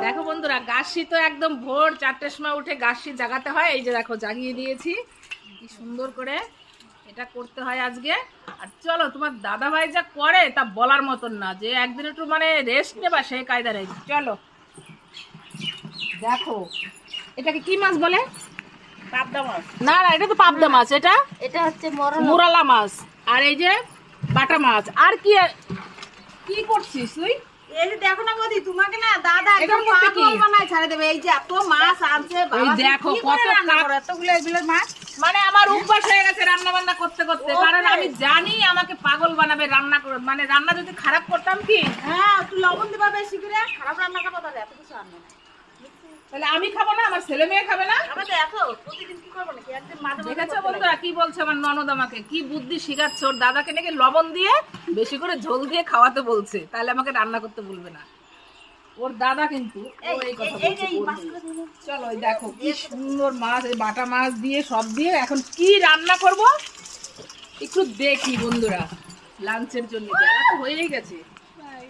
দেখো বন্ধুরা, গাছি তো একদম ভোর 4টের সময় উঠে গাছি জাগাতে হয়। এই যে দেখো জাগিয়ে দিয়েছি, কি সুন্দর করে এটা করতে হয় আজকে। আর চলো, তোমার দাদা ভাই যা করে তা বলার মতন না, যে একদিন একটু মানে রেস্ট নেবা সেই কায়দা নেই। চলো দেখো, এটাকে কি মাছ বলে? পাবদা মাছ। না না, এটা তো পাবদা মাছ, এটা এটা হচ্ছে মোরালা মাছ। আর এই যে বাটা মাছ। আর কি কি করছিস তুই? এই যে দেখো না বৌদি, তোমাকে না দাদা একদম এটার মধ্যে কি? পাগল বানায় ছাড়ে দেবে। এই যে এত মাছ আনছে বাবা, ওই তুমি দেখো কি করে কত রান্না কাক- করো এতগুলো এগুলো মাছ? মানে আমার অভ্যাস হয়ে গেছে রান্না বান্না করতে করতে, কারণ আমি জানি আমাকে পাগল বানাবে রান্না করে। মানে রান্না যদি খারাপ করতাম কি, হ্যাঁ, একটু লবণ দিবা বেশি করে, খারাপ রান্না করবো তাহলে এত কিছু আনবে না। তাহলে আমি খাবো না, আমার ছেলে মেয়ে খাবে না? আবার দেখো প্রতিদিন কি করবো নাকি, একদিন মাঝে মাঝে দেখেছো করতে বন্ধুরা কি বলছে আমার ননদ, আমাকে কি বুদ্ধি শিখাচ্ছে। ওর দাদাকে নাকি লবণ দিয়ে বেশি করে ঝোল দিয়ে খাওয়াতে বলছে, তাহলে আমাকে রান্না করতে বলবে না। ওর দাদা কিন্তু ও এই কথা এই বলছে। যে এই মাছগুলো দিয়ে দাও। চলো এই দেখো কি সুন্দর মাছ, এই বাটা মাছ দিয়ে সব দিয়ে এখন কি রান্না করব একটু দেখি বন্ধুরা। লাঞ্চের জন্য বেলা তো হয়েই গেছে।